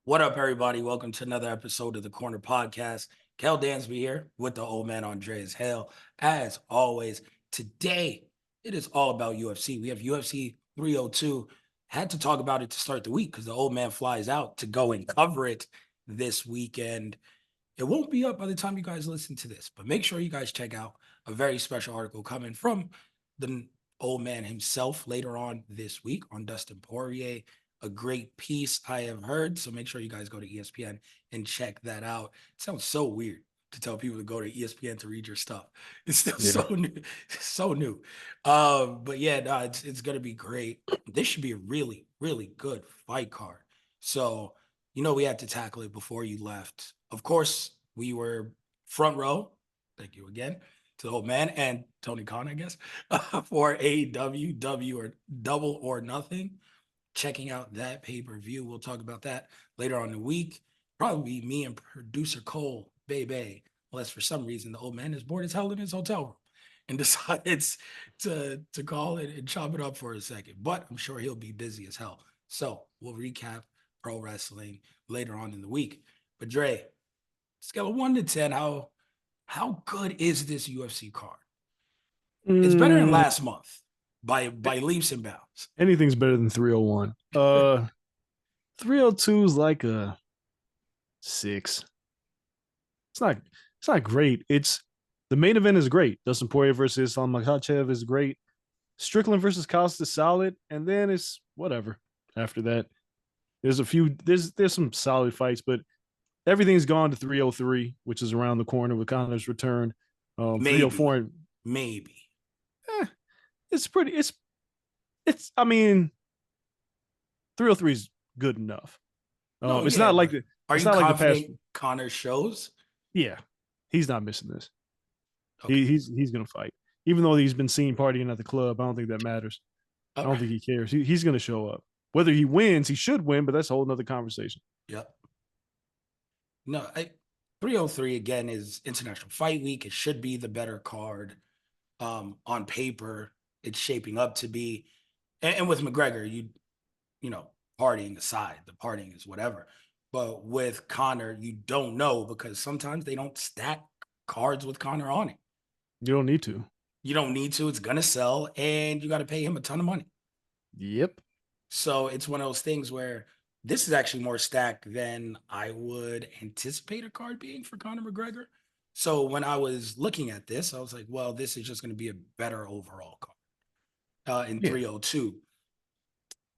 What up, everybody? Welcome to another episode of the Corner Podcast. Kel Dansby here with the old man Andreas and Kel. As always, today it is all about UFC. We have UFC 302. Had to talk about it to start the week because the old man flies out to go and cover it this weekend. It won't be up by the time you guys listen to this, but make sure you guys check out a very special article coming from the old man himself later on this week on Dustin Poirier. A great piece I have heard. So make sure you guys go to ESPN and check that out. It sounds so weird to tell people to go to ESPN to read your stuff. It's still Yeah. so new, so new. But yeah, no, it's gonna be great. This should be a really, really good fight card. So we had to tackle it before you left. Of course, we were front row. Thank you again to the old man and Tony Khan, I guess, for AEW, W or Double or Nothing. Checking out that pay-per-view. We'll talk about that later on in the week. Probably me and producer Cole, baby. Unless for some reason the old man is bored as hell in his hotel room and decides to call it and chop it up for a second. But I'm sure he'll be busy as hell. So we'll recap pro wrestling later on in the week. But Dre, scale of 1 to 10, how good is this UFC card? It's better than Mm, last month by leaps and bounds. anything's better than 301. 302 is like a 6. It's not great. It's the main event is great. Dustin Poirier versus Islam Makhachev is great. Strickland versus Costa is solid, and then it's whatever. After that, there's some solid fights, but everything's gone to 303, which is around the corner with Connor's return. 304, Maybe. eh, it's pretty. It's. I mean, 303 is good enough. No, It's yeah, not like but the are it's you not like the past. confident Connor shows? Yeah, he's not missing this. Okay. He's gonna fight, even though he's been seen partying at the club. I don't think that matters. I All don't right. think he cares. He's gonna show up. Whether he wins, he should win, but that's a whole nother conversation. Yep. No, 303 again is International Fight Week. It should be the better card. On paper, it's shaping up to be. And with McGregor, you know, partying aside, the partying is whatever. But with Connor, you don't know because sometimes they don't stack cards with Connor on it. You don't need to. You don't need to. It's gonna sell, and you got to pay him a ton of money. Yep. So it's one of those things where this is actually more stacked than I would anticipate a card being for Conor McGregor. So when I was looking at this, I was like, well, this is just going to be a better overall card in Yeah. 302.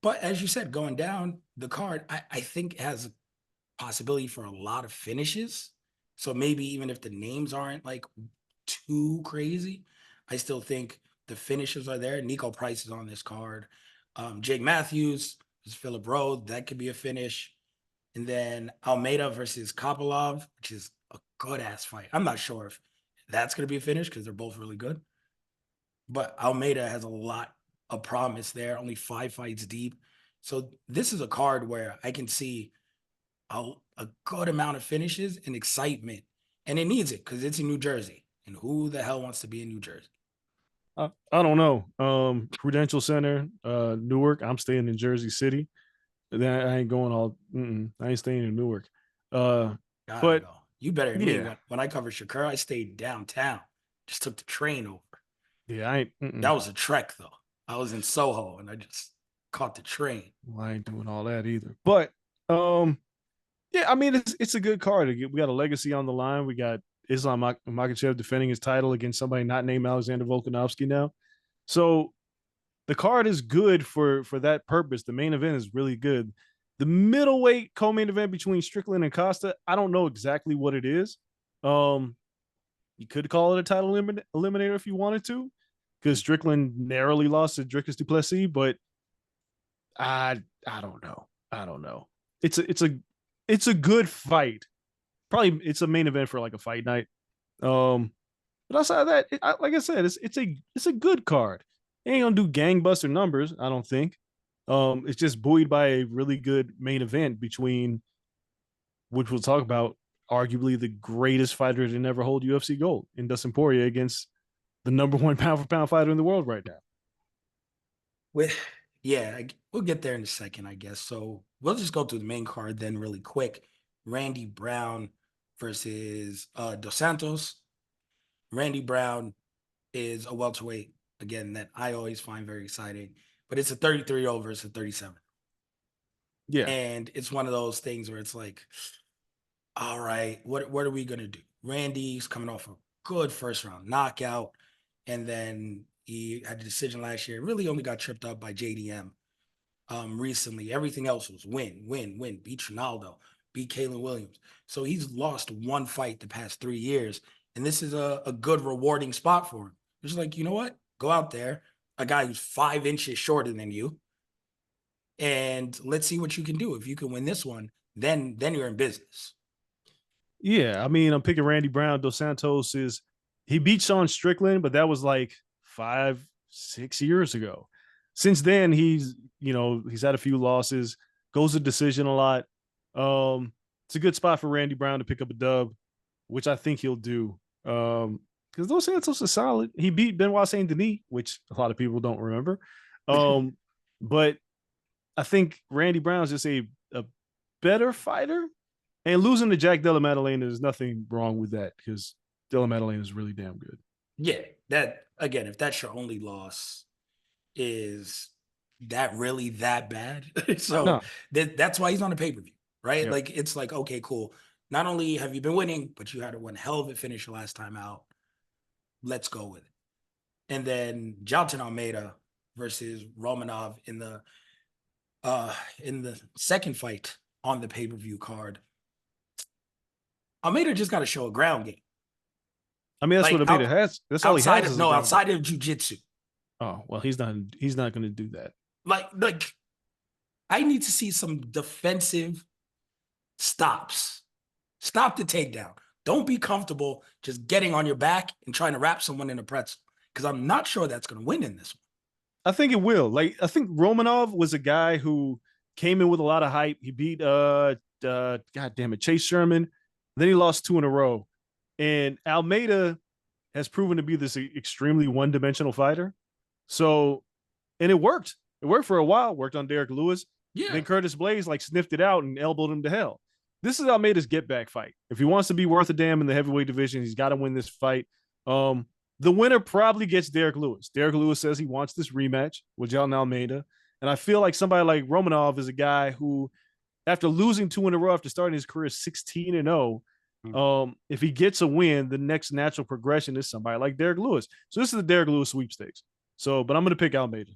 But as you said, going down the card, I think has a possibility for a lot of finishes. So maybe even if the names aren't like too crazy, I still think the finishes are there. Nico Price is on this card. Jake Matthews is Philip Rowe. That could be a finish. And then Almeida versus Kopilov, which is a good ass fight. I'm not sure if that's going to be a finish because they're both really good. But Almeida has a lot of promise there, only 5 fights deep. So this is a card where I can see a good amount of finishes and excitement. And it needs it because it's in New Jersey. And who the hell wants to be in New Jersey? I don't know. Prudential Center, Newark. I'm staying in Jersey City. Then I ain't going all. I ain't staying in Newark. Uh, Gotta but go. You better than me. yeah, When I covered Shakur, I stayed downtown. Just took the train over. yeah, I ain't. That was a trek though. I was in Soho and I just caught the train. Well, I ain't doing all that either. But um, yeah, I mean it's a good card. We got a legacy on the line. We got Islam Makhachev defending his title against somebody not named Alexander Volkanovski now. So the card is good for that purpose. The main event is really good. The middleweight co-main event between Strickland and Costa, I don't know exactly what it is. Um, you could call it a title eliminator if you wanted to, because Strickland narrowly lost to Dricus Duplessis, but I don't know. I don't know. It's a good fight. Probably it's a main event for like a fight night. Um, but outside of that, like I said, it's a good card. It ain't gonna do gangbuster numbers, I don't think. It's just buoyed by a really good main event between, which we'll talk about, arguably the greatest fighter to never hold UFC gold in Dustin Poirier against the number one pound for pound fighter in the world right now. With Yeah, we'll get there in a second, I guess. So we'll just go through the main card then really quick. Randy Brown versus Dos Santos. Randy Brown is a welterweight again that I always find very exciting, but it's a 33-year-old versus a 37. Yeah. And it's one of those things where it's like, all right, what are we gonna do? Randy's coming off a good first round knockout, and then he had a decision last year. Really only got tripped up by JDM recently. Everything else was win, win, win. Beat Ronaldo, beat Kalen Williams. So he's lost one fight the past 3 years, and this is a good rewarding spot for him. It's like, you know what? Go out there, a guy who's 5 inches shorter than you, and let's see what you can do. If you can win this one, then you're in business. Yeah, I mean, I'm picking Randy Brown. Dos Santos is he beat Sean Strickland, but that was like 5, 6 years ago. Since then, he's had a few losses, goes to decision a lot. It's a good spot for Randy Brown to pick up a dub, which I think he'll do. Because Dos Santos is solid. He beat Benoit Saint Denis, which a lot of people don't remember. But I think Randy Brown's just a better fighter. And losing to Jack Della Maddalena, there's nothing wrong with that because Della Maddalena is really damn good. Yeah, that again, if that's your only loss, is that really that bad? So No, that's why he's on the pay-per-view, right? yep. Like it's like, okay, cool. Not only have you been winning, but you had a one hell of a finish last time out. Let's go with it. And then Jalton Almeida versus Romanov in the second fight on the pay-per-view card. Almeida just got to show a ground game. I mean, that's what Like Amita has. That's all he has is a ground game. outside of jujitsu. Oh well, he's not going to do that. Like I need to see some defensive stops. Stop the takedown. Don't be comfortable just getting on your back and trying to wrap someone in a pretzel because I'm not sure that's going to win in this one. I think it will. Like I think Romanov was a guy who came in with a lot of hype. He beat God damn it, Chase Sherman. Then he lost two in a row. And Almeida has proven to be this extremely one-dimensional fighter. So, and it worked. It worked for a while. Worked on Derek Lewis. Yeah. Then Curtis Blaze like sniffed it out and elbowed him to hell. This is Almeida's get back fight. If he wants to be worth a damn in the heavyweight division, he's got to win this fight. The winner probably gets Derek Lewis. Derek Lewis says he wants this rematch with John Almeida. And I feel like somebody like Romanov is a guy who, after losing two in a row after starting his career 16 and 0, if he gets a win, the next natural progression is somebody like Derek Lewis. So this is the Derek Lewis sweepstakes. So, but I'm going to pick Almeida.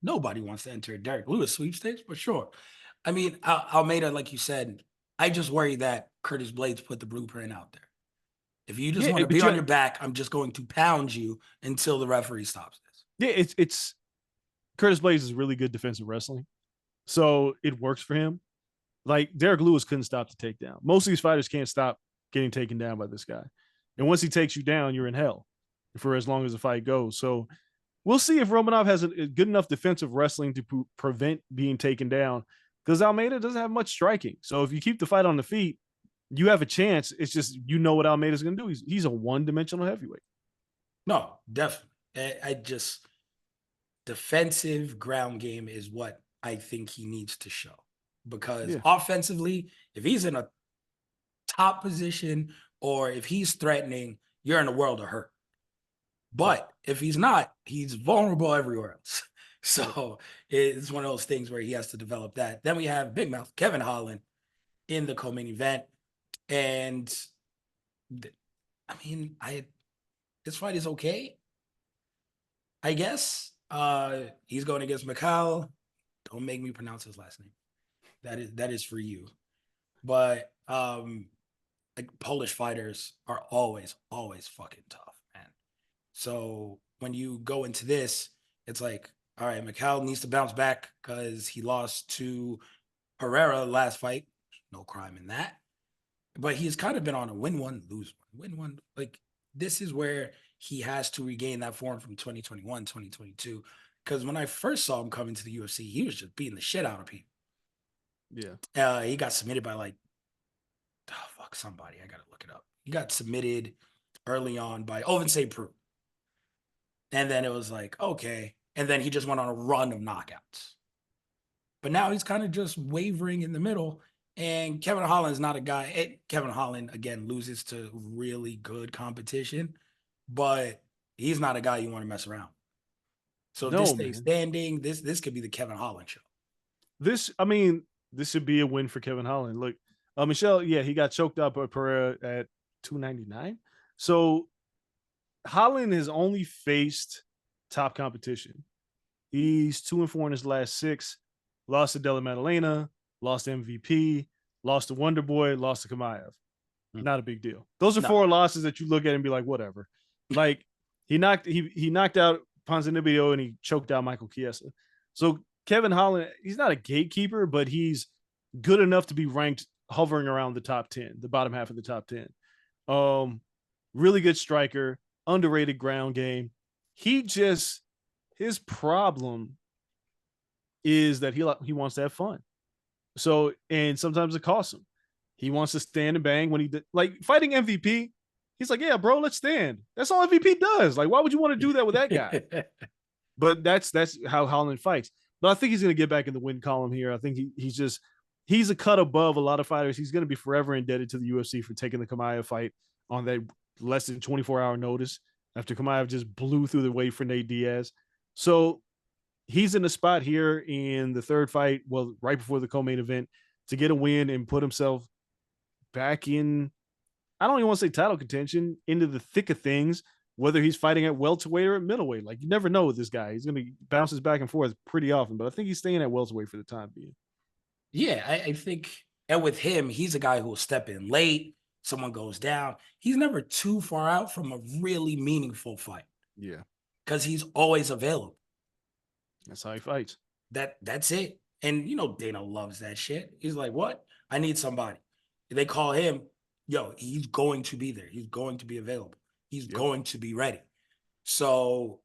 Nobody wants to enter a Derek Lewis sweepstakes, but sure. I mean, Almeida, like you said, I just worry that Curtis Blades put the blueprint out there. If you just Yeah, want to but be on your back, I'm just going to pound you until the referee stops this. Yeah, it's Curtis Blades is really good defensive wrestling, so it works for him. Like Derek Lewis couldn't stop the takedown. Most of these fighters can't stop getting taken down by this guy, and once he takes you down, you're in hell for as long as the fight goes. So we'll see if Romanov has a good enough defensive wrestling to prevent being taken down, because Almeida doesn't have much striking. So if you keep the fight on the feet, you have a chance. It's just what Almeida's going to do. He's a one-dimensional heavyweight. No, definitely. I just defensive ground game is what I think he needs to show, because offensively, if he's in a top position or if he's threatening, you're in a world of hurt. But if he's not, he's vulnerable everywhere else. So it's one of those things where he has to develop that. Then we have Big Mouth Kevin Holland in the co-main event. And I mean, this fight is okay, I guess. He's going against Mikhail. Don't make me pronounce his last name. That is for you. But like Polish fighters are always fucking tough, man. So when you go into this, it's like, all right, Mikhail needs to bounce back because he lost to Herrera last fight. No crime in that. But he's kind of been on a win one, lose one, win one. Like this is where he has to regain that form from 2021, 2022. Because when I first saw him come into the UFC, he was just beating the shit out of people. Yeah. He got submitted by like, oh, fuck somebody. I gotta look it up. He got submitted early on by Ovin St. Preux. And then it was like, okay, and then he just went on a run of knockouts. But now he's kind of just wavering in the middle. And Kevin Holland's not a guy. Kevin Holland, again, loses to really good competition, but he's not a guy you want to mess around. So if this No, stays man. standing, this could be the Kevin Holland show. I mean, this should be a win for Kevin Holland. Look, Michelle, yeah, he got choked out by Pereira at 299. So Holland has only faced top competition. He's 2-4 in his last 6. Lost to Della Maddalena, lost to MVP, lost to Wonder Boy, lost to Kamaev. Not a big deal. Those are No. 4 losses that you look at and be like, whatever. Like he knocked out Ponzinibbio and he choked out Michael Chiesa. So Kevin Holland, he's not a gatekeeper, but he's good enough to be ranked hovering around the top 10, the bottom half of the top 10. Really good striker, underrated ground game. His problem is that he wants to have fun. So, and sometimes it costs him. He wants to stand and bang when like fighting MVP. He's like, yeah, bro, let's stand. That's all MVP does. Like, why would you want to do that with that guy? But that's how Holland fights. But I think he's going to get back in the win column here. I think he's a cut above a lot of fighters. He's going to be forever indebted to the UFC for taking the Kamaev fight on that less than 24-hour notice after Kamaev just blew through the way for Nate Diaz. So he's in a spot here in the third fight, well, right before the co-main event, to get a win and put himself back in, I don't even want to say title contention, into the thick of things, whether he's fighting at welterweight or at middleweight. Like, you never know with this guy. He's going to bounces back and forth pretty often, but I think he's staying at welterweight for the time being. Yeah, I think, and with him, he's a guy who will step in late. Someone goes down. He's never too far out from a really meaningful fight. Yeah. Because he's always available. That's how he fights. That's it. And Dana loves that shit. He's like, what? I need somebody. They call him, yo, he's going to be there. He's going to be available. He's going to be ready. So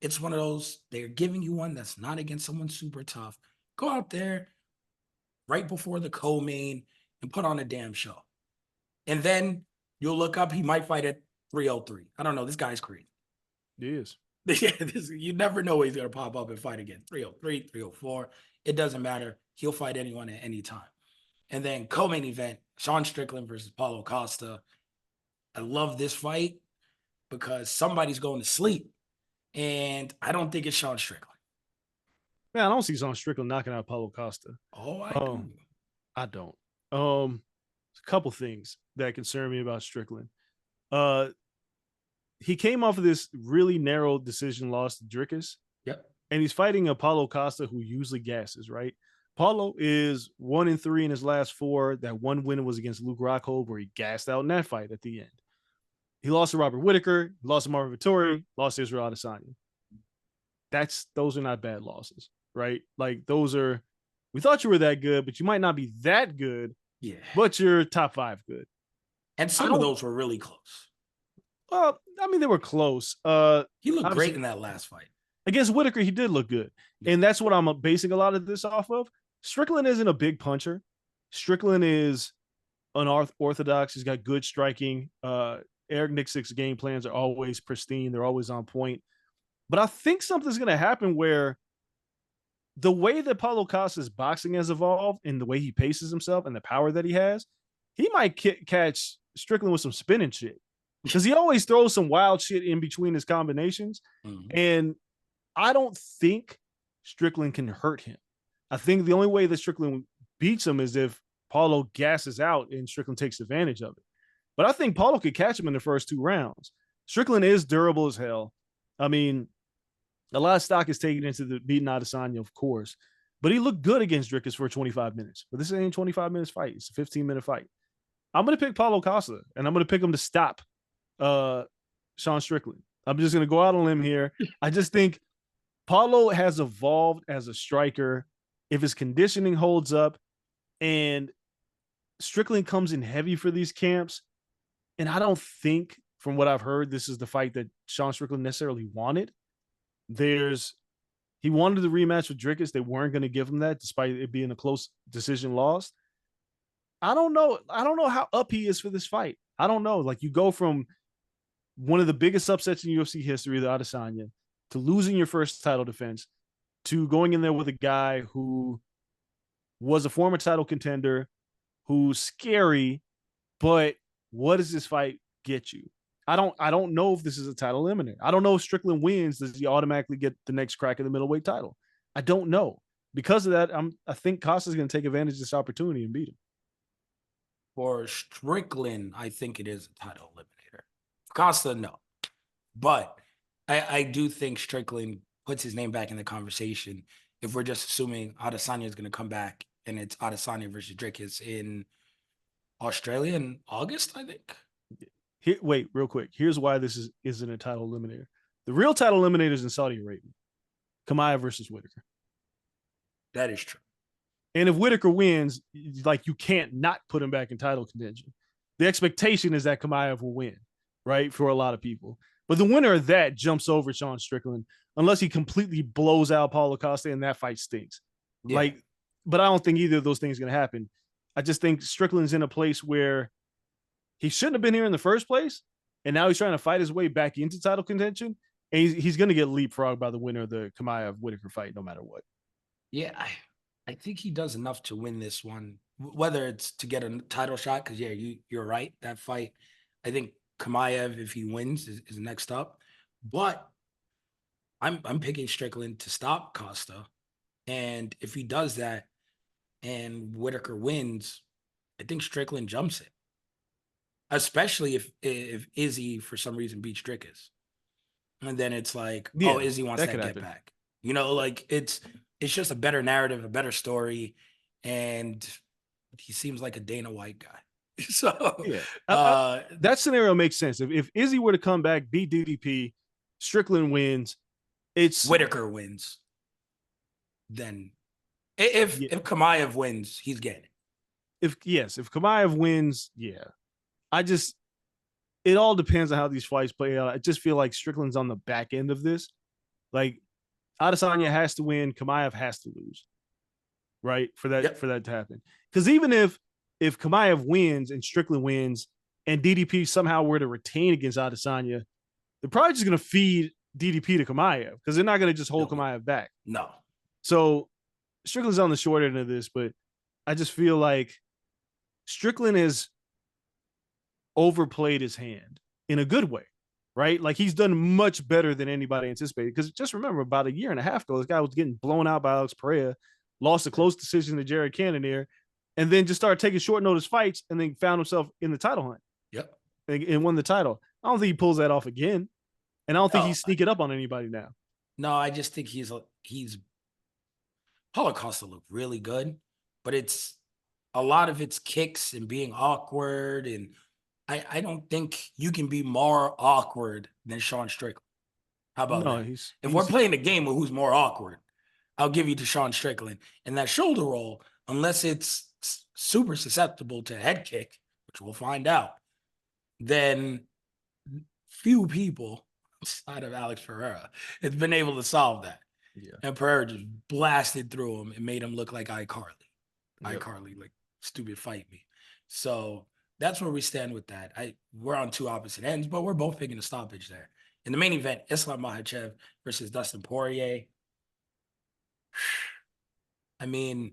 it's one of those, they're giving you one that's not against someone super tough. Go out there right before the co-main and put on a damn show. And then you'll look up, he might fight at 303. I don't know. This guy's crazy. He is. You never know where he's going to pop up and fight again. 303, 304. It doesn't matter. He'll fight anyone at any time. And then co-main event, Sean Strickland versus Paulo Costa. I love this fight because somebody's going to sleep. And I don't think it's Sean Strickland. Man, I don't see Sean Strickland knocking out Paulo Costa. Oh, I do. I don't. A couple things that concern me about Strickland. He came off of this really narrow decision loss to Dricus. Yep. And he's fighting a Paulo Costa who usually gasses, right? Paulo is 1-3 in his last 4. That one win was against Luke Rockhold, where he gassed out in that fight at the end. He lost to Robert Whitaker, lost to Marvin Vettori, lost to Israel Adesanya. Those are not bad losses, right? Like, those are, we thought you were that good, but you might not be that good. Yeah. But you're top 5 good. And some of those were really close. Well, I mean, they were close. He looked great in that last fight. Against Whitaker, he did look good. And that's what I'm basing a lot of this off of. Strickland isn't a big puncher. Strickland is unorthodox. He's got good striking. Eric Nixick's game plans are always pristine. They're always on point. But I think something's going to happen where the way that Paulo Costa's boxing has evolved and the way he paces himself and the power that he has, he might catch Strickland with some spinning shit. Because he always throws some wild shit in between his combinations. Mm-hmm. And I don't think Strickland can hurt him. I think the only way that Strickland beats him is if Paulo gasses out and Strickland takes advantage of it. But I think Paulo could catch him in the first 2 rounds. Strickland is durable as hell. I mean, a lot of stock is taken into the beating Adesanya, of course. But he looked good against Dricus for 25 minutes. But this ain't a 25 minutes fight. It's a 15-minute fight. I'm going to pick Paulo Costa, and I'm going to pick him to stop Sean Strickland. I'm just going to go out on a limb here. I just think Paulo has evolved as a striker. If his conditioning holds up and Strickland comes in heavy for these camps, and I don't think, from what I've heard, this is the fight that Sean Strickland necessarily wanted. He wanted the rematch with Dricus. They weren't going to give him that, despite it being a close decision loss. I don't know how up he is for this fight. I don't know. Like, you go from one of the biggest upsets in UFC history, the Adesanya, to losing your first title defense to going in there with a guy who was a former title contender, who's scary, but what does this fight get you? I don't know if this is a title eliminator. I don't know if Strickland wins, does he automatically get the next crack at the middleweight title? I don't know. Because of that, I think Costa's going to take advantage of this opportunity and beat him. For Strickland, I think it is a title eliminator. For Costa, no. But I do think Strickland puts his name back in the conversation if we're just assuming Adesanya is going to come back and it's Adesanya versus Dricus in Australia in August, I think. Here, wait, real quick. Here's why this isn't a title eliminator. The real title eliminator is in Saudi Arabia. Kamaya versus Whitaker. That is true. And if Whitaker wins, like you can't not put him back in title contention. The expectation is that Kamaev will win, right? For a lot of people. But the winner of that jumps over Sean Strickland unless he completely blows out Paulo Costa and that fight stinks. Yeah. Like, but I don't think either of those things are going to happen. I just think Strickland's in a place where he shouldn't have been here in the first place. And now he's trying to fight his way back into title contention. And he's going to get leapfrogged by the winner of the Kamaev Whitaker fight, no matter what. Yeah, I think he does enough to win this one, whether it's to get a title shot. Because yeah, you're right. That fight, I think Kamaev, if he wins, is next up. But I'm picking Strickland to stop Costa, and if he does that, and Whitaker wins, I think Strickland jumps it. Especially if Izzy for some reason beats Dricus, and then it's like, yeah, oh, Izzy wants that get back. You know, like it's just a better narrative, a better story, and he seems like a Dana White guy. So yeah, that scenario makes sense. If Izzy were to come back, beat DDP, Strickland wins, it's Whitaker wins. Then if Kamaev wins, he's getting it. If Kamaev wins, yeah. It all depends on how these fights play out. I just feel like Strickland's on the back end of this. Like Adesanya has to win, Kamaev has to lose, right? For that to happen. Because even if Kamaev wins and Strickland wins, and DDP somehow were to retain against Adesanya, they're probably just going to feed DDP to Kamaev because they're not going to just hold Kamaev back. No. So Strickland's on the short end of this, but I just feel like Strickland has overplayed his hand in a good way, right? Like he's done much better than anybody anticipated. Because just remember, about a year and a half ago, this guy was getting blown out by Alex Pereira, lost a close decision to Jared Cannonier, and then just started taking short notice fights and then found himself in the title hunt. Yep. And won the title. I don't think he pulls that off again. And I don't think he's sneaking up on anybody now. No, I just think he's Paulo Costa looked really good, but it's a lot of it's kicks and being awkward. And I don't think you can be more awkward than Sean Strickland. How about that? If we're playing a game of who's more awkward, I'll give you to Sean Strickland. And that shoulder roll, unless it's super susceptible to a head kick, which we'll find out, then few people outside of Alex Pereira has been able to solve that. Yeah. And Pereira just blasted through him and made him look like iCarly. Yep. iCarly, like stupid fight me. So that's where we stand with that. We're on two opposite ends, but we're both picking a stoppage there. In the main event, Islam Makhachev versus Dustin Poirier. I mean,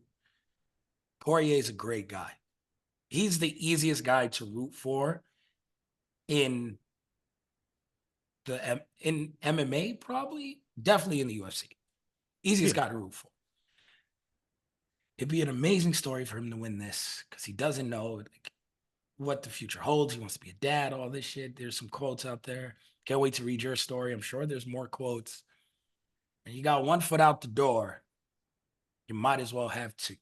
Poirier is a great guy. He's the easiest guy to root for in MMA, probably. Definitely in the UFC. Easiest guy to root for. It'd be an amazing story for him to win this because he doesn't know what the future holds. He wants to be a dad, all this shit. There's some quotes out there. Can't wait to read your story. I'm sure there's more quotes. And you got one foot out the door. You might as well have two.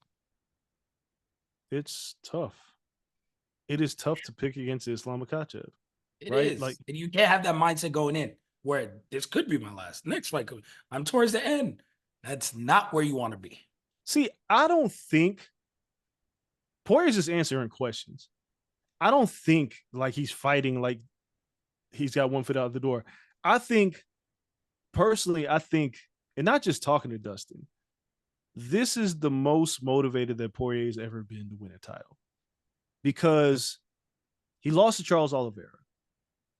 It's tough. It is tough to pick against Islam Makhachev. It is. Like, and you can't have that mindset going in where this could be my last. Next fight, I'm towards the end. That's not where you want to be. See, I don't think Poirier's just answering questions. I don't think like he's fighting like he's got one foot out the door. I think, personally, and not just talking to Dustin, this is the most motivated that Poirier's ever been to win a title. Because he lost to Charles Oliveira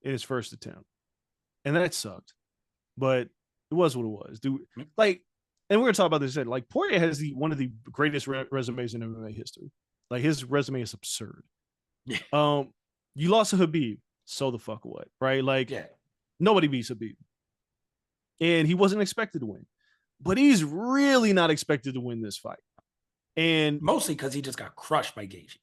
in his first attempt. And that sucked. But It was what it was, dude. Mm. Like, and we're gonna talk about this. Like, Poirier has one of the greatest resumes in MMA history. Like, his resume is absurd. Yeah. Um, you lost to Habib, so the fuck what, right? Like, Yeah. nobody beats Habib, and he wasn't expected to win, but he's really not expected to win this fight. And Mostly because he just got crushed by Gaethje.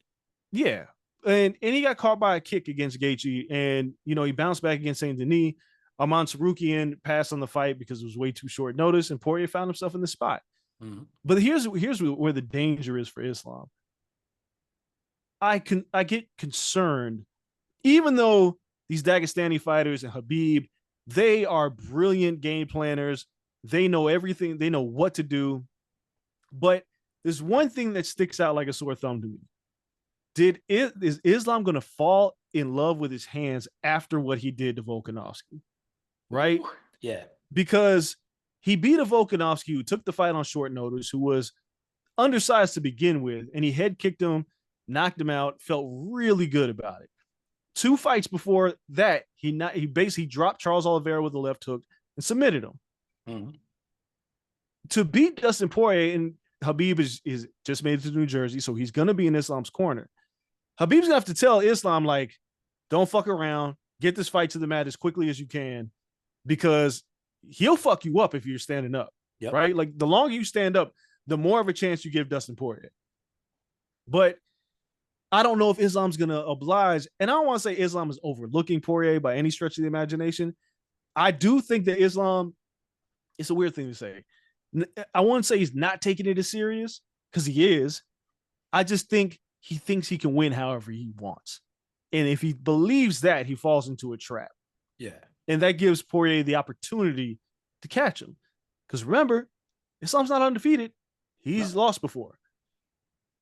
yeah, and he got caught by a kick against Gaethje, and he bounced back against Saint Denis. Arman Sarukian passed on the fight because it was way too short notice, and Poirier found himself in the spot. Mm-hmm. But here's where the danger is for Islam. I get concerned, even though these Dagestani fighters and Habib, they are brilliant game planners. They know everything. They know what to do. But there's one thing that sticks out like a sore thumb to me. Is Islam going to fall in love with his hands after what he did to Volkanovski? Right? Yeah. Because he beat a Volkanovski who took the fight on short notice, who was undersized to begin with, and he head kicked him, knocked him out, felt really good about it. 2 fights before that, he basically dropped Charles Oliveira with a left hook and submitted him. Mm-hmm. To beat Dustin Poirier, and Habib is just made it to New Jersey, so he's going to be in Islam's corner. Habib's going to have to tell Islam, like, don't fuck around, get this fight to the mat as quickly as you can, because he'll fuck you up if you're standing up, Yep. right? Like, the longer you stand up, the more of a chance you give Dustin Poirier. But I don't know if Islam's going to oblige, and I don't want to say Islam is overlooking Poirier by any stretch of the imagination. I do think that Islam, it's a weird thing to say. I wouldn't say he's not taking it as serious, because he is. I just think he thinks he can win however he wants. And if he believes that, he falls into a trap. Yeah. And that gives Poirier the opportunity to catch him. Because remember, Islam's not undefeated. He's lost before.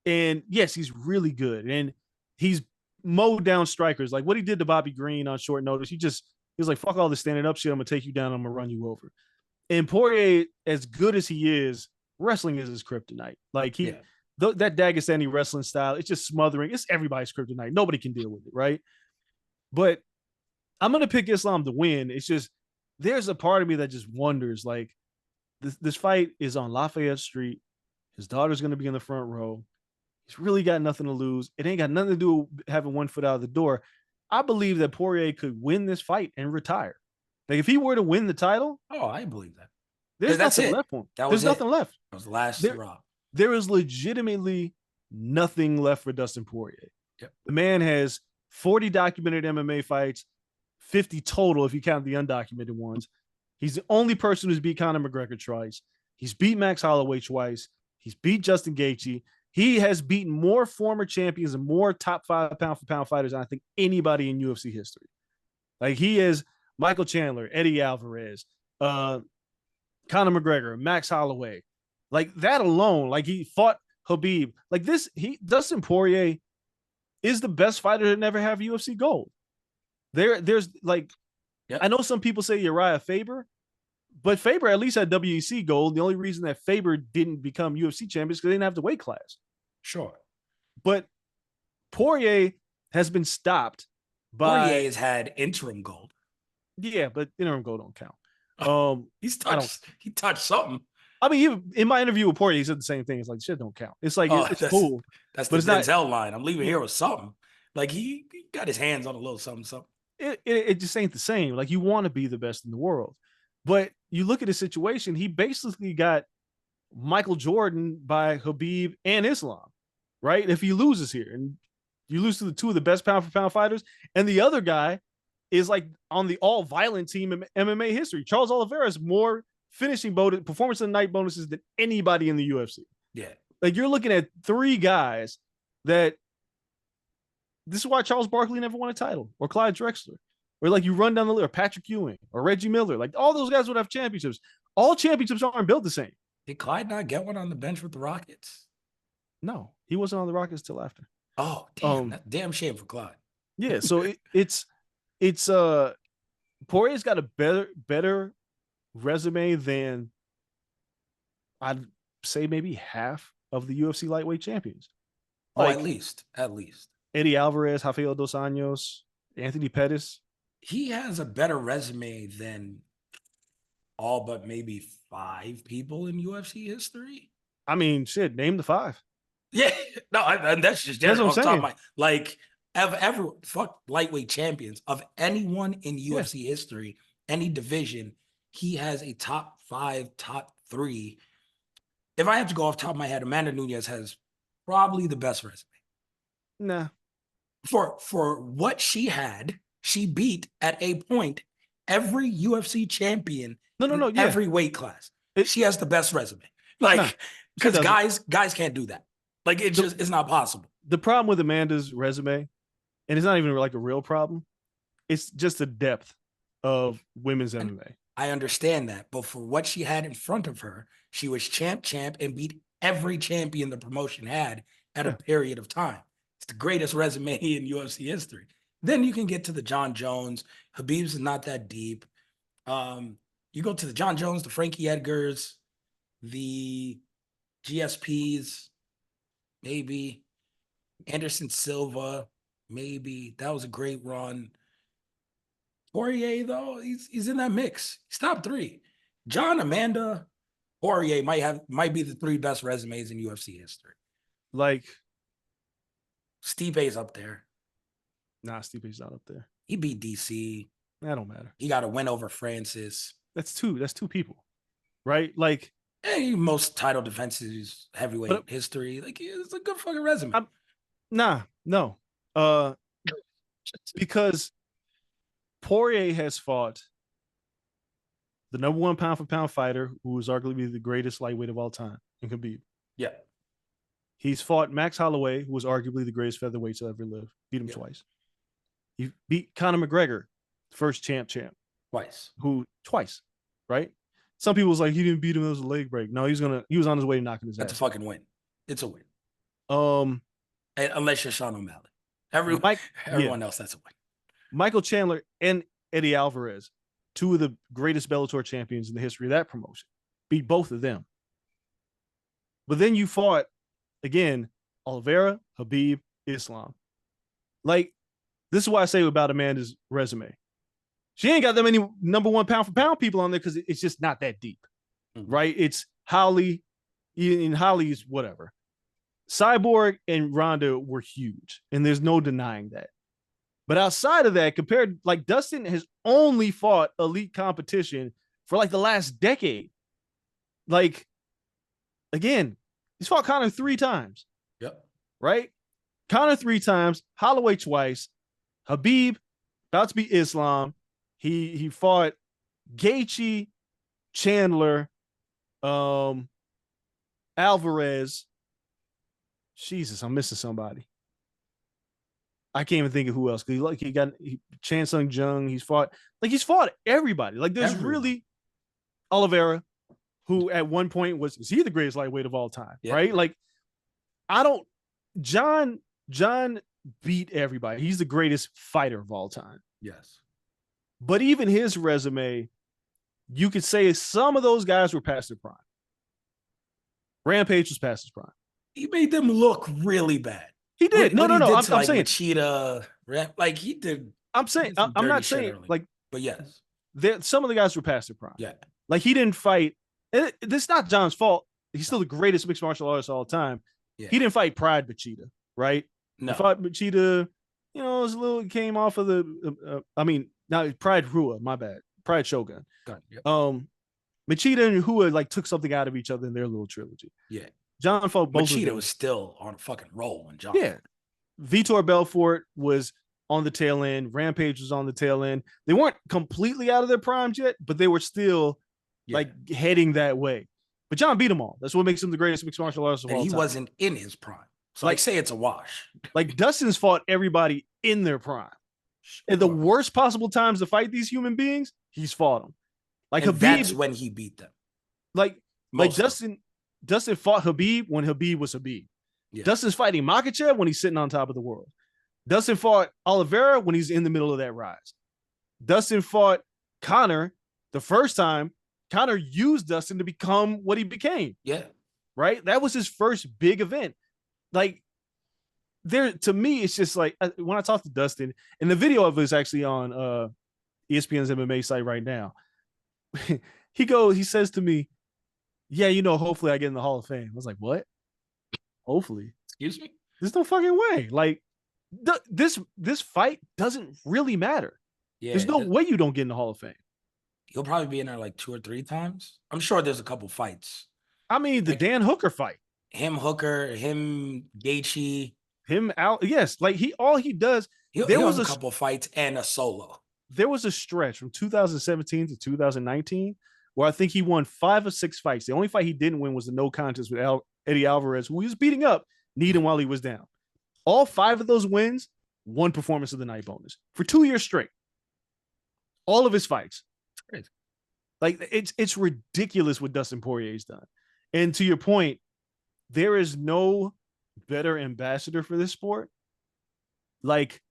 And yes, he's really good. And he's mowed down strikers. Like what he did to Bobby Green on short notice. He was like, fuck all this standing up shit. I'm going to take you down. I'm going to run you over. And Poirier, as good as he is, wrestling is his kryptonite. Like that Dagestani wrestling style, it's just smothering. It's everybody's kryptonite. Nobody can deal with it, right? But I'm going to pick Islam to win. It's just, there's a part of me that just wonders, like, this fight is on Lafayette Street. His daughter's going to be in the front row. He's really got nothing to lose. It ain't got nothing to do with having 1 foot out of the door. I believe that Poirier could win this fight and retire. Like, if he were to win the title, I believe that. There's nothing left for him. There's nothing left. That was the last straw. There is legitimately nothing left for Dustin Poirier. Yep. The man has 40 documented MMA fights, 50 total if you count the undocumented ones. He's the only person who's beat Conor McGregor twice. He's beat Max Holloway twice. He's beat Justin Gaethje. He has beaten more former champions and more top 5 pound-for-pound fighters than I think anybody in UFC history. Like, he is Michael Chandler, Eddie Alvarez, Conor McGregor, Max Holloway. Like, that alone, like, he fought Habib. Like, Dustin Poirier is the best fighter to never have UFC gold. There's like, yep. I know some people say Uriah Faber, but Faber at least had WEC gold. The only reason that Faber didn't become UFC champion is because they didn't have the weight class. Sure. But Poirier has been stopped by... Poirier has had interim gold. Yeah, but interim gold don't count. He touched something. I mean, in my interview with Poirier, he said the same thing. It's like, shit don't count. It's like, it's cool. That's the Denzel line. I'm leaving here with something. Like, he got his hands on a little something. It just ain't the same. Like, you want to be the best in the world. But you look at the situation, he basically got Michael Jordan by Habib and Islam, right? If he loses here, and you lose to the 2 of the best pound-for-pound fighters, and the other guy is like on the all-violent team in MMA history. Charles Oliveira has more finishing performance of the night bonuses than anybody in the UFC. Yeah. Like, you're looking at 3 guys that... This is why Charles Barkley never won a title, or Clyde Drexler, or like you run down the list, or Patrick Ewing, or Reggie Miller. Like, all those guys would have championships. All championships aren't built the same. Did Clyde not get one on the bench with the Rockets? No, he wasn't on the Rockets till after. Oh, damn! That's damn shame for Clyde. Yeah, so it's Poirier's got a better resume than, I'd say, maybe half of the UFC lightweight champions. Like, at least. Eddie Alvarez, Rafael Dos Anjos, Anthony Pettis. He has a better resume than all but maybe 5 people in UFC history. I mean, shit, name the five. Yeah, no, and that's just That's what I'm off the top of saying. my like ever fuck lightweight champions of anyone in Yeah. UFC history, any division. He has a top 5, top 3. If I have to go off the top of my head, Amanda Nunes has probably the best resume Nah. for what she had. She beat at a point every UFC champion No, no, in no. Yeah. every weight class. It, She has the best resume, nah. like She because doesn't. guys can't do that. Like The it's not possible. the problem with Amanda's resume, and it's not even like a real problem, it's just the depth of women's And MMA. I understand that, but for what she had in front of her, she was champ, and beat every champion the promotion had at a Yeah. period of time. It's the greatest resume in UFC history. Then you can get to the John Jones. Habib's is not that deep. You go to the John Jones, the Frankie Edgars, the GSPs, maybe Anderson Silva, maybe that was a great run. Poirier, though, he's in that mix. He's top 3. John, Amanda, Poirier might be the 3 best resumes in UFC history. Like, Stipe's up there. nah, Stipe's not up there. He beat DC. That don't matter. He got a win over Francis. That's two people, right? Like, Most title defenses heavyweight history. Like it's a good fucking resume. no. Because Poirier has fought the number 1 pound for pound fighter, who is arguably the greatest lightweight of all time, and Khabib. Yeah. He's fought Max Holloway, who was arguably the greatest featherweight to ever live. Beat him twice. He beat Conor McGregor, first champ. Twice. Who twice, right? Some people was like, he didn't beat him, it was a leg break. No, he was on his way to knocking his ass. That's a fucking win. It's a win. Unless you're Sean O'Malley. Everyone else, that's a win. Michael Chandler and Eddie Alvarez, 2 of the greatest Bellator champions in the history of that promotion, beat both of them. But then you fought, again, Oliveira, Habib, Islam. Like, this is what I say about Amanda's resume. She ain't got that many number 1 pound for pound people on there because it's just not that deep, right? It's Holly, and Holly's whatever. Cyborg and Ronda were huge, and there's no denying that. But outside of that, compared, like, Dustin has only fought elite competition for like the last decade. Like, again, he's fought Conor 3 times. Yep. Right? Conor 3 times, Holloway twice, Habib about to be Islam. He fought Gaethje, Chandler, Alvarez. Jesus, I'm missing somebody. I can't even think of who else. Because he got Chan Sung Jung. He's fought everybody. Like, there's really Oliveira, who at one point is he the greatest lightweight of all time, right? Like, John beat everybody. He's the greatest fighter of all time. Yes. But even his resume, you could say some of those guys were past their prime. Rampage was past his prime. He made them look really bad. He did. No. I'm saying Cheetah, like he did. I'm saying I'm not saying like, but yes, some of the guys were past their prime. Yeah. Like, he didn't fight. This is not John's fault. He's still the greatest mixed martial artist of all time. Yeah. He didn't fight Pride Machida, right? No. He fought Machida. It was a little, came off of the. Now Pride Rua, my bad. Pride Shogun. Yep. Machida and Hua like took something out of each other in their little trilogy. Yeah. John fought both. Machida was still on a fucking roll when John. Yeah. Vitor Belfort was on the tail end. Rampage was on the tail end. They weren't completely out of their primes yet, but they were still like heading that way. But John beat them all. That's what makes him the greatest mixed martial artist of all time. He wasn't in his prime. So like, say it's a wash. Like, Dustin's fought everybody in their prime. At the worst possible times to fight these human beings, he's fought them. Like, and Habib, that's when he beat them. Like Dustin fought Habib when Habib was Habib. Yeah. Dustin's fighting Makhachev when he's sitting on top of the world. Dustin fought Oliveira when he's in the middle of that rise. Dustin fought Conor the first time. Conor used Dustin to become what he became. Yeah. Right? That was his first big event. Like, to me, it's just like, when I talk to Dustin, and the video of it is actually on ESPN's MMA site right now. he says to me, yeah, hopefully I get in the Hall of Fame. I was like, what? Hopefully. Excuse me? There's no fucking way. Like, this fight doesn't really matter. There's Yeah, no way you don't get in the Hall of Fame. he'll probably be in there like 2 or 3 times. I'm sure there's a couple fights. I mean, the Like Dan Hooker fight, him Hooker, him Gaethje. him out. Yes, like all he does. There He'll was have a a couple fights and a solo. there was a stretch from 2017 to 2019 where I think he won 5 or 6 fights. The only fight he didn't win was the no contest with Eddie Alvarez, who he was beating up, kneed him while he was down. All 5 of those wins, one performance of the night bonus for 2 years straight. All of his fights. Crazy. Like it's ridiculous what Dustin Poirier's done. And to your point, there is no better ambassador for this sport. Like,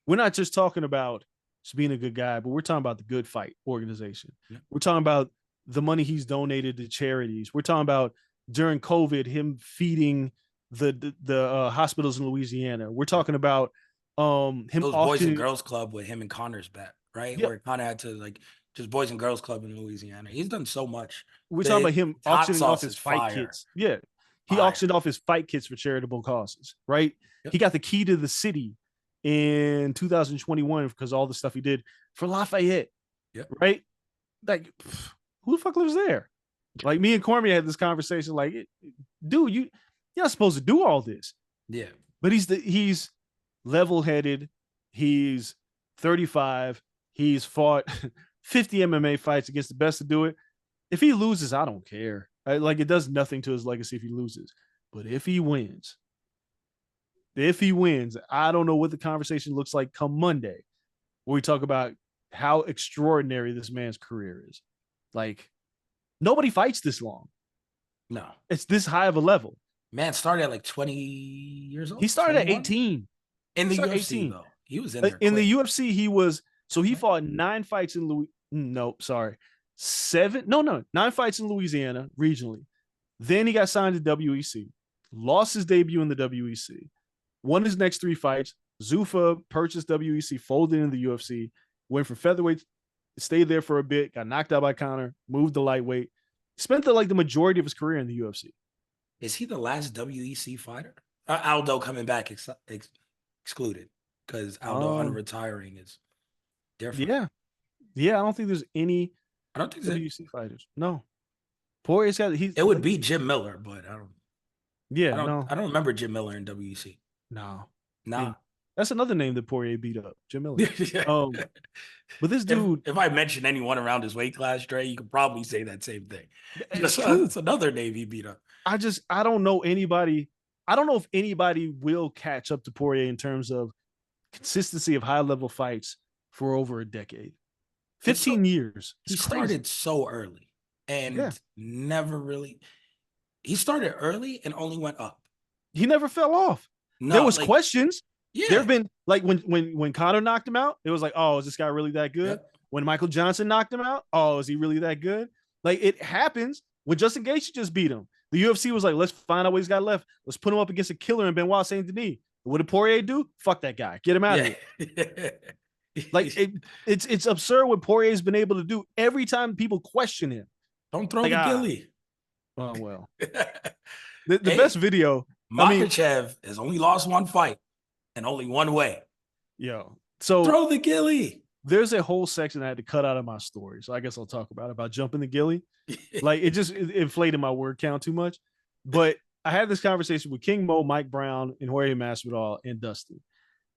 we're not just talking about just being a good guy, but we're talking about the Good Fight organization. Yeah. We're talking about the money he's donated to charities. We're talking about during COVID, him feeding the hospitals in Louisiana. We're talking about him Those Boys and Girls Club with him and Connor's bet, right? Yep. Where Connor had to like just Boys and Girls Club in Louisiana. He's done so much. We're talking about him hot auctioning off sauce his is fight fire. kits. Yeah. He Fire. auctioned off his fight kits for charitable causes, right? Yep. He got the key to the city in 2021 because all the stuff he did for Lafayette, Yep. right? Like, who the fuck lives there? Like, me and Cormier had this conversation. Like, dude, you're not supposed to do all this. Yeah. But he's level-headed. He's 35. He's fought 50 MMA fights against the best to do it. If he loses, I don't care. Like, it does nothing to his legacy if he loses. But if he wins, I don't know what the conversation looks like come Monday, where we talk about how extraordinary this man's career is. Like, nobody fights this long. No. It's this high of a level. Man started at like 20 years old. He started 21? at 18. In the UFC, 18. though. He was in there. In the UFC, he fought 9 fights in 9 fights in Louisiana regionally. Then he got signed to WEC, lost his debut in the WEC, won his next 3 fights. Zuffa purchased WEC, folded into the UFC, went from featherweight, stayed there for a bit, got knocked out by Conor, moved to lightweight, spent the majority of his career in the UFC. Is he the last WEC fighter? Aldo coming back excluded because Aldo unretiring is different. Yeah. I don't think there's any I don't think WEC fighters. No. Poirier's got it would be Jim Miller, but I don't. Yeah, I don't remember Jim Miller in WEC. No. Nah. That's another name that Poirier beat up, Jim Miller. But this dude, if I mention anyone around his weight class, Dre, you could probably say that same thing. It's another name he beat up. I don't know anybody. I don't know if anybody will catch up to Poirier in terms of consistency of high level fights for over a decade. 15 years. He started so early and never really. He started early and only went up. He never fell off. No, there was questions. Yeah. There have been like when Conor knocked him out, it was like, oh, is this guy really that good? Yep. When Michael Johnson knocked him out, oh, is he really that good? Like, it happens. When Justin Gaethje just beat him, the UFC was like, let's find out what he's got left. Let's put him up against a killer in Benoit Saint Denis. What did Poirier do? Fuck that guy. Get him out of here. Like, it's absurd what Poirier's been able to do every time people question him. Don't throw the ghillie. Oh, well. the best video. Makhachev has only lost 1 fight and only 1 way. Yo. So throw the ghillie. There's a whole section I had to cut out of my story. So I guess I'll talk about jumping the ghillie. Like, it inflated my word count too much. But I had this conversation with King Mo, Mike Brown, and Jorge Masvidal and Dustin.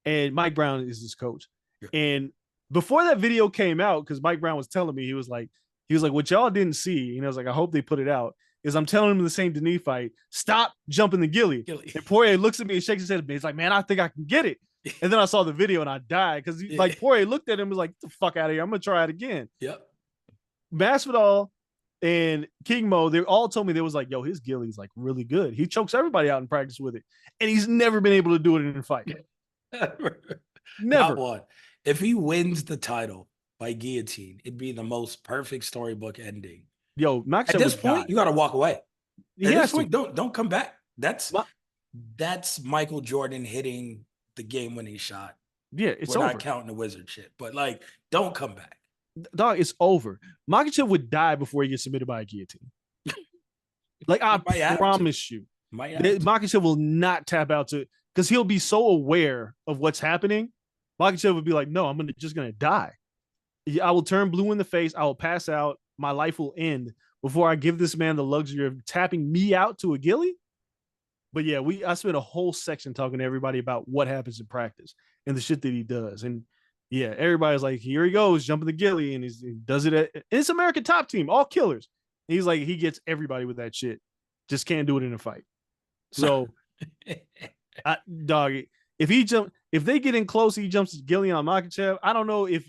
And Mike Brown is his coach. Yeah. And before that video came out, because Mike Brown was telling me, he was like, what y'all didn't see, and I was like, I hope they put it out, is I'm telling him in the same Denis fight, stop jumping the ghillie. And Poirier looks at me and shakes his head at me. He's like, man, I think I can get it. And then I saw the video and I died because like Poirier looked at him and was like, get the fuck out of here. I'm going to try it again. Yep. Masvidal and King Mo, they all told me, they was like, yo, his ghillie's like really good. He chokes everybody out in practice with it. And he's never been able to do it in a fight. Never. Not one. If he wins the title by guillotine, it'd be the most perfect storybook ending. Yo, Max, at this point, you got to walk away. At this point, don't come back. That's Michael Jordan hitting the game-winning shot. Yeah, it's We're over. not counting the wizard shit, but like, don't come back. dog, it's over. Makachev would die before he gets submitted by a guillotine. Like I He might have to. promise you, Might have that to. Makachev will not tap out to because he'll be so aware of what's happening. Makachev would be like, "No, I'm just gonna die. I will turn blue in the face. I will pass out. My life will end before I give this man the luxury of tapping me out to a gilly." But yeah, I spent a whole section talking to everybody about what happens in practice and the shit that he does. And yeah, everybody's like, here he goes, jumping the gilly, and he does it it's American Top Team, all killers. And he's like, he gets everybody with that shit. Just can't do it in a fight. So dog, if they get in close, he jumps Gilly on Makachev. I don't know if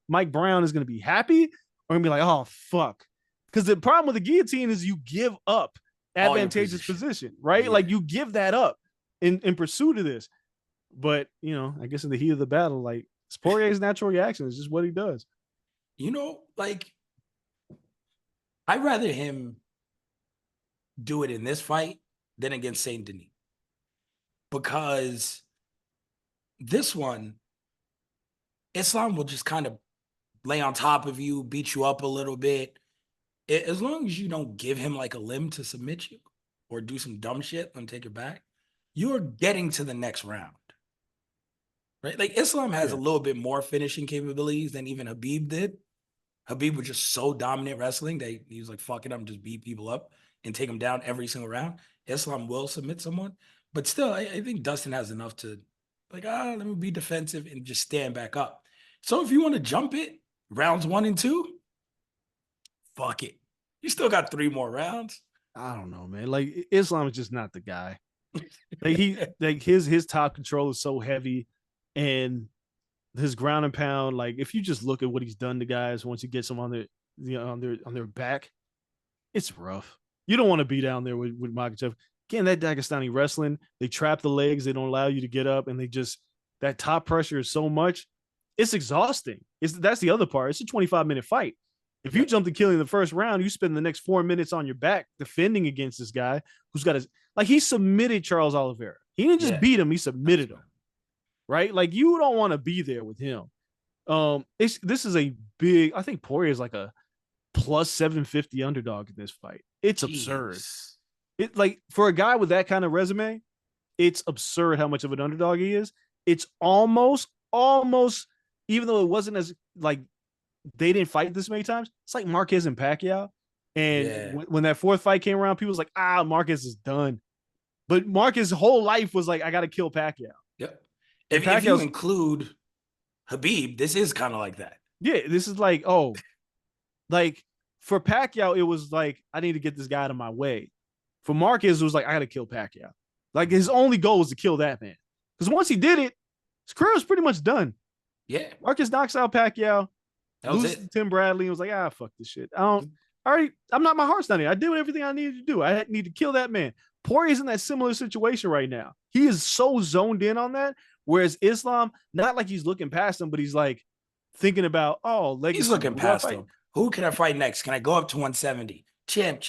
Mike Brown is gonna be happy or gonna be like, oh fuck. Because the problem with the guillotine is you give up advantageous position, right? Yeah. Like you give that up in pursuit of this. But I guess in the heat of the battle, like Poirier's natural reaction is just what he does. Like I'd rather him do it in this fight than against Saint Denis. Because this one, Islam will just kind of lay on top of you, beat you up a little bit. As long as you don't give him like a limb to submit you or do some dumb shit and take it back, you're getting to the next round. Right? Like Islam has a little bit more finishing capabilities than even Habib did. Habib was just so dominant wrestling that he was like, fuck it, I'm just beat people up and take them down every single round. Islam will submit someone. But still, I think Dustin has enough to let me be defensive and just stand back up. So if you want to jump it, rounds 1 and 2, fuck it. You still got 3 more rounds. I don't know, man. Like Islam is just not the guy. Like his top control is so heavy, and his ground and pound. Like if you just look at what he's done to guys once he gets them on their back, it's rough. You don't want to be down there with Makachev. Again, that Dagestani wrestling, they trap the legs, they don't allow you to get up, and that top pressure is so much, it's exhausting. That's the other part. It's a 25-minute fight. If you jump to killing the first round, you spend the next 4 minutes on your back defending against this guy who's got he submitted Charles Oliveira. He didn't just beat him, he submitted him. Right? Like you don't want to be there with him. This is a big, I think Poirier is like a plus 750 underdog in this fight. It's absurd. It like for a guy with that kind of resume, it's absurd how much of an underdog he is. It's almost, even though it wasn't as like they didn't fight this many times, it's like Marquez and Pacquiao. And when that fourth fight came around, people was like, Marquez is done. But Marquez's whole life was like, I got to kill Pacquiao. Yep. If you include Habib, this is kind of like that. Yeah, this is like, like for Pacquiao, it was like, I need to get this guy out of my way. For Marquez, it was like, I got to kill Pacquiao. Like his only goal was to kill that man. Because once he did it, his career was pretty much done. Yeah. Marquez knocks out Pacquiao, loses to Tim Bradley, and was like, fuck this shit. I'm not, my heart's not in. I did everything I needed to do. I need to kill that man. Poirier's in that similar situation right now. He is so zoned in on that. Whereas Islam, not like he's looking past him, but he's like thinking about, legacy. He's looking past him. Who can I fight next? Can I go up to 170? Champ.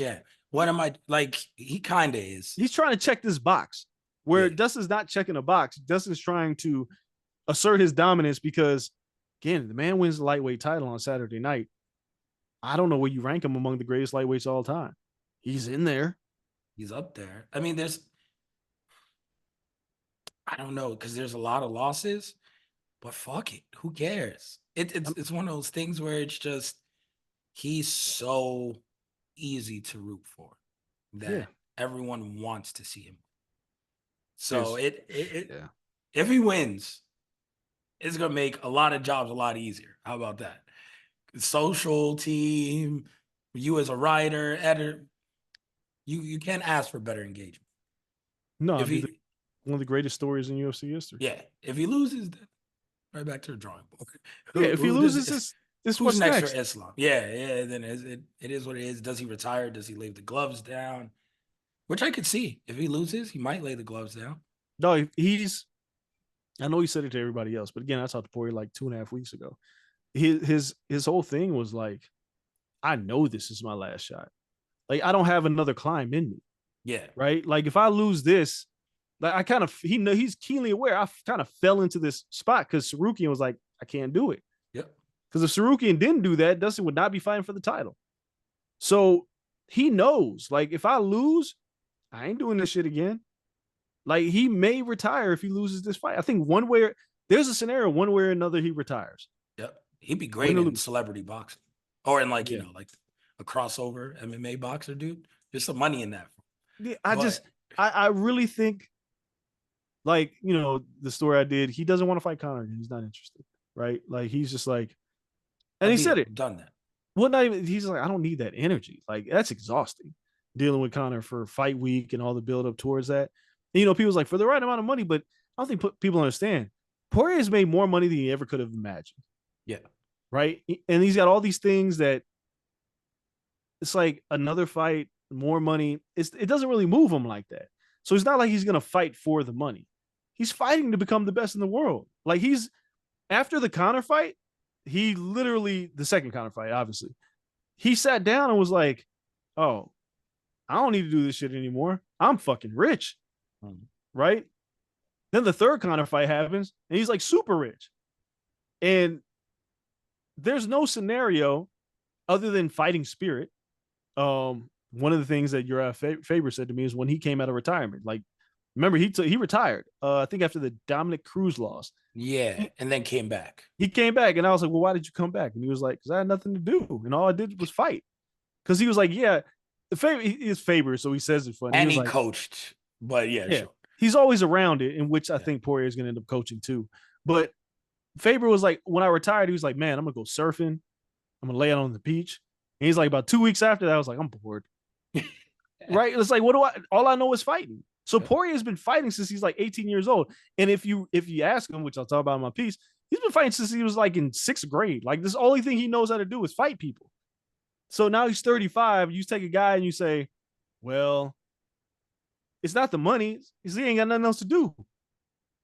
What am I like? He kind of is. He's trying to check this box where Dustin's not checking a box. Dustin's trying to assert his dominance because, again, the man wins the lightweight title on Saturday night. I don't know where you rank him among the greatest lightweights of all time. He's in there. He's up there. I mean, I don't know, because there's a lot of losses, but fuck it. Who cares? It's one of those things where it's just he's so easy to root for that everyone wants to see him. So if he wins, it's gonna make a lot of jobs a lot easier. How about that? Social team, you as a writer, editor, you can't ask for better engagement. No, one of the greatest stories in UFC history. Yeah, if he loses, right back to the drawing board. If he loses, this who's next for Islam? Yeah. Then it is what it is. Does he retire? Does he lay the gloves down? Which I could see. If he loses, he might lay the gloves down. No, I know he said it to everybody else, but again, I talked to Poirier like 2.5 weeks ago. His whole thing was like, I know this is my last shot. Like I don't have another climb in me. Yeah. Right. Like if I lose this, like he's keenly aware. I kind of fell into this spot because Sarukian was like, I can't do it. Yep. Because if Sarukian didn't do that, Dustin would not be fighting for the title. So he knows, like, if I lose, I ain't doing this shit again. Like, he may retire if he loses this fight. I think there's a scenario one way or another he retires. Yep. He'd be Win great or in lose. celebrity boxing or in like, Yeah. like a crossover MMA boxer, dude. There's some money in that. Yeah, But I really think, like, the story I did, he doesn't want to fight Conor. He's not interested, right? Like, he's just like, and I he beat said him. it. I've done that. Well, not even, he's like, I don't need that energy. Like, that's exhausting dealing with Conor for fight week and all the build up towards that. And, people's like, for the right amount of money, but I don't think people understand. Poirier has made more money than he ever could have imagined, Yeah. right? And he's got all these things that it's like another fight, more money. It doesn't really move him like that. So it's not like he's going to fight for the money. He's fighting to become the best in the world. Like, after the Conor fight, he literally, the second Conor fight, obviously, he sat down and was like, oh, I don't need to do this shit anymore. I'm fucking rich. Right? Then the third Conor fight happens and he's like super rich. And there's no scenario other than fighting spirit. One of the things that your Faber said to me is when he came out of retirement, like, remember, he retired, I think after the Dominic Cruz loss. Yeah. And then came back. He came back and I was like, well, why did you come back? And he was like, because I had nothing to do. And all I did was fight. Because he was like, yeah, Faber is Faber, so he says it funny. And He was he like, coached. But yeah, yeah, sure. he's always around it, in which I think Poirier is going to end up coaching too. But Faber was like, when I retired, he was like, man, I'm going to go surfing. I'm going to lay out on the beach. And he's like, about 2 weeks after that, I was like, I'm bored. Right? It's like, all I know is fighting. So Poirier has been fighting since he's like 18 years old. And if you ask him, which I'll talk about in my piece, he's been fighting since he was like in 6th grade. Like, this only thing he knows how to do is fight people. So now he's 35. You take a guy and you say, well, it's not the money. He ain't got nothing else to do.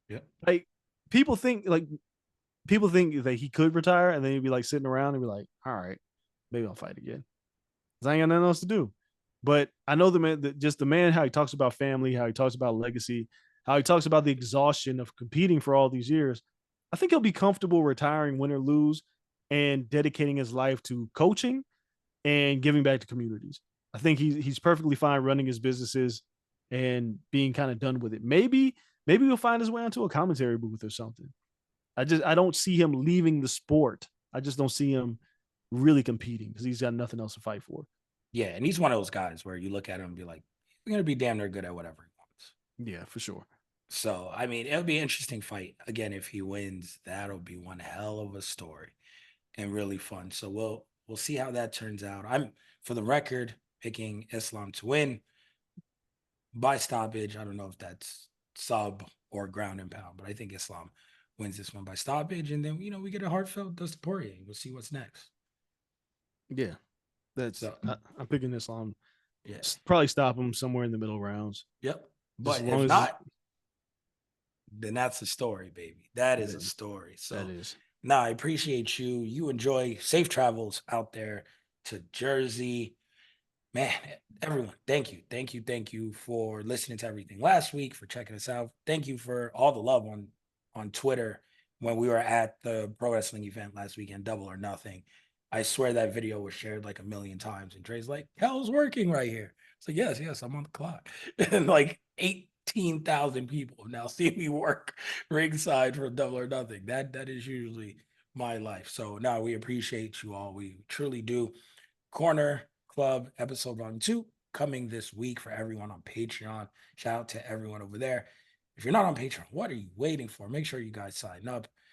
Yeah. Like, people think that he could retire and then he'd be like sitting around and be like, all right, maybe I'll fight again. Because I ain't got nothing else to do. But I know the man, how he talks about family, how he talks about legacy, how he talks about the exhaustion of competing for all these years. I think he'll be comfortable retiring, win or lose, and dedicating his life to coaching and giving back to communities. I think he's perfectly fine running his businesses and being kind of done with it. Maybe he'll find his way onto a commentary booth or something. I don't see him leaving the sport. I just don't see him really competing because he's got nothing else to fight for. Yeah. And he's one of those guys where you look at him and be like, you're going to be damn near good at whatever he wants. Yeah, for sure. So, I mean, it'll be an interesting fight. Again, if he wins, that'll be one hell of a story and really fun. So we'll see how that turns out. I'm, for the record, picking Islam to win by stoppage. I don't know if that's sub or ground and pound, but I think Islam wins this one by stoppage. And then, we get a heartfelt Dustin Poirier. We'll see what's next. Yeah, I'm picking Islam. Yeah. Probably stop him somewhere in the middle rounds. Yep. But if not, then that's a story, baby. That is a story. So that is. Nah, I appreciate you. You enjoy safe travels out there to Jersey. Man, everyone, thank you. Thank you. Thank you for listening to everything last week, for checking us out. Thank you for all the love on Twitter when we were at the pro wrestling event last weekend, Double or Nothing. I swear that video was shared like a million times. And Dre's like, hell's working right here. It's like, yes, I'm on the clock. And like 18,000 people have now seen me work ringside for Double or Nothing. That is usually my life. So now we appreciate you all. We truly do. Corner Club episode volume 2 coming this week for everyone on Patreon. Shout out to everyone over there. If you're not on Patreon, what are you waiting for? Make sure you guys sign up.